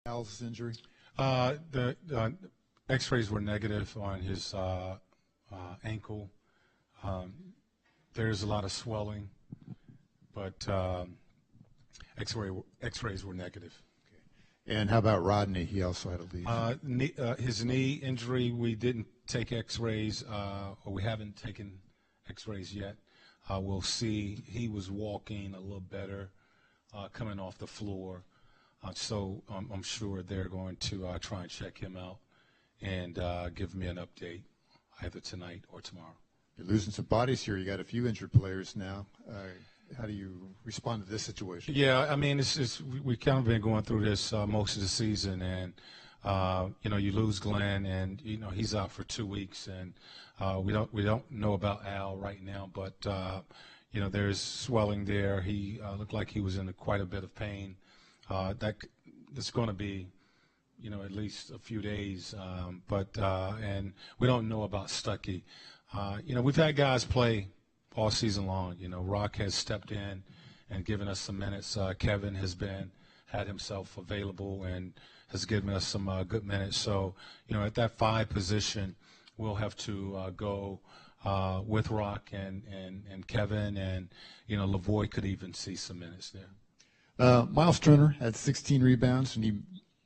Myles' injury? The X-rays were negative on his ankle. There's a lot of swelling, but X-rays were negative. And how about Rodney? He also had a leave. His knee injury, we didn't take X-rays, or we haven't taken X-rays yet. We'll see. He was walking a little better coming off the floor. So I'm sure they're going to try and check him out and give me an update either tonight or tomorrow. You're losing some bodies here. You got a few injured players now. How do you respond to this situation? Yeah, I mean, we kind of been going through this most of the season, and you lose Glenn, and he's out for 2 weeks, and we don't know about Al right now, but there's swelling there. He looked like he was in quite a bit of pain. That's going to be, at least a few days. And we don't know about Stuckey. We've had guys play all season long. Rock has stepped in and given us some minutes. Kevin has had himself available and has given us some good minutes. So, at that 5 position, we'll have to go with Rock and Kevin, and, Lavoie could even see some minutes there. Myles Turner had 16 rebounds, and he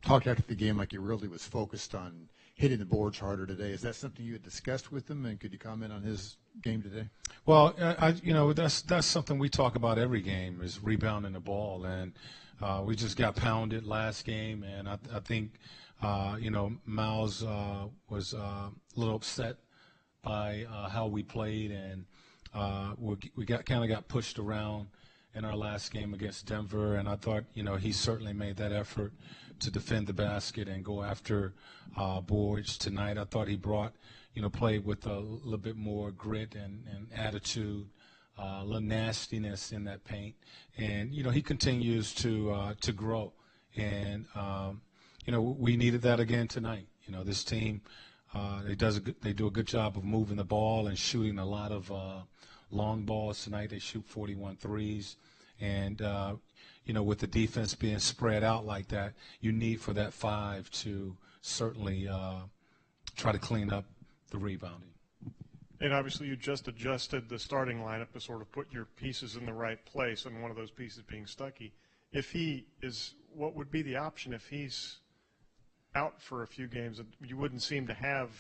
talked after the game like he really was focused on hitting the boards harder today. Is that something you had discussed with him, and could you comment on his game today? Well, that's something we talk about every game is rebounding the ball, and we just got pounded last game, and I think Myles was a little upset by how we played, and we got pushed around in our last game against Denver, and I thought, he certainly made that effort to defend the basket and go after boards tonight. I thought he brought, played with a little bit more grit and attitude, a little nastiness in that paint, and he continues to grow, and we needed that again tonight. This team, they do a good job of moving the ball and shooting a lot of long balls tonight. They shoot 41 threes. And, with the defense being spread out like that, you need for that 5 to certainly try to clean up the rebounding. And obviously you just adjusted the starting lineup to sort of put your pieces in the right place, and one of those pieces being Stuckey. What would be the option if he's out for a few games? You wouldn't seem to have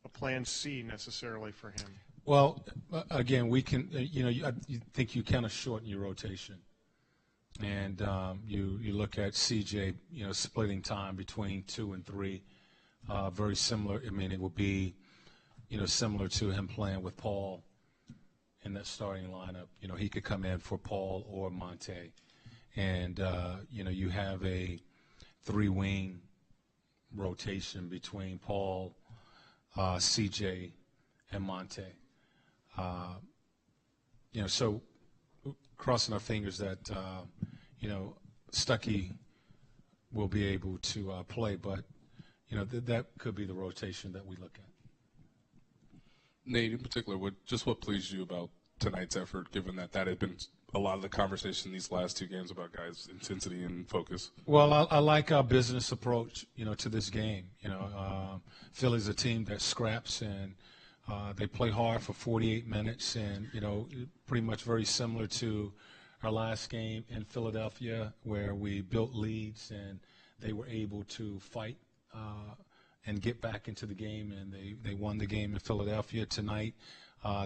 a plan C necessarily for him. Well, again, we can, I think you kind of shorten your rotation. And you look at CJ, splitting time between 2 and 3, very similar. I mean, it would be, similar to him playing with Paul in that starting lineup. He could come in for Paul or Monte. And, you have a 3-wing rotation between Paul, CJ, and Monte. So crossing our fingers that, Stuckey will be able to play, but, that could be the rotation that we look at. Nate, in particular, what pleased you about tonight's effort, given that had been a lot of the conversation these last 2 games about guys' intensity and focus? Well, I like our business approach, to this game. Philly's a team that scraps, and they play hard for 48 minutes, and, pretty much very similar to our last game in Philadelphia, where we built leads and they were able to fight and get back into the game, and they won the game in Philadelphia tonight.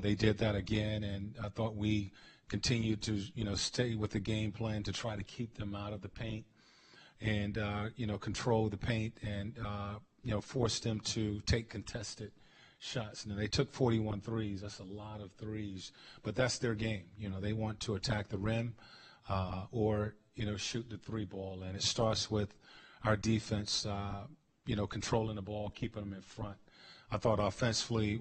They did that again, and I thought we continued to, stay with the game plan to try to keep them out of the paint and, control the paint and, force them to take contested shots. Now, they took 41 threes. That's a lot of threes, but that's their game. They want to attack the rim or, shoot the 3 ball, and it starts with our defense, controlling the ball, keeping them in front. I thought offensively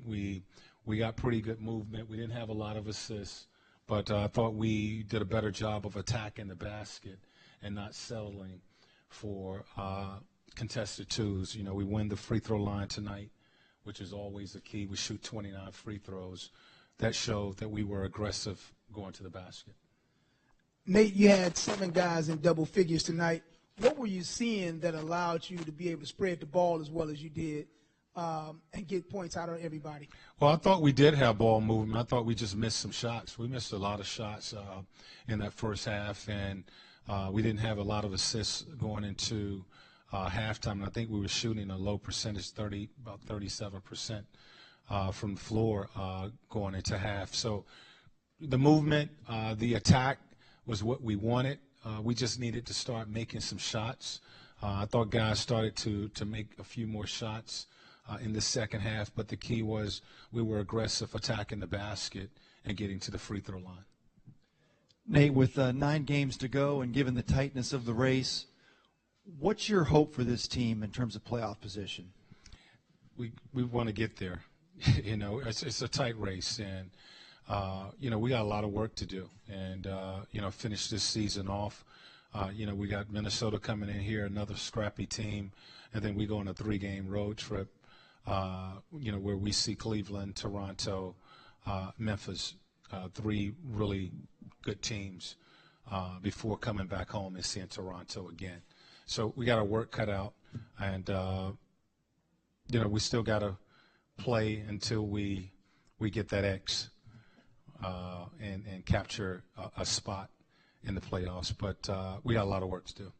we got pretty good movement. We didn't have a lot of assists, but I thought we did a better job of attacking the basket and not settling for contested 2s. We win the free throw line tonight, which is always the key. We shoot 29 free throws. That showed that we were aggressive going to the basket. Nate, you had 7 guys in double figures tonight. what were you seeing that allowed you to be able to spread the ball as well as you did and get points out of everybody? Well, I thought we did have ball movement. I thought we just missed some shots. We missed a lot of shots in that first half, and we didn't have a lot of assists going into halftime. And I think we were shooting a low percentage, about 37% from the floor going into half. So the movement, the attack was what we wanted. We just needed to start making some shots. I thought guys started to make a few more shots in the second half, but the key was we were aggressive attacking the basket and getting to the free throw line. Nate, with 9 games to go and given the tightness of the race, what's your hope for this team in terms of playoff position? We want to get there. It's a tight race, and we got a lot of work to do, and finish this season off. We got Minnesota coming in here, another scrappy team, and then we go on a 3-game road trip. Where we see Cleveland, Toronto, Memphis, 3 really good teams before coming back home and seeing Toronto again. So we got our work cut out, and we still got to play until we get that X and capture a spot in the playoffs. But we got a lot of work to do.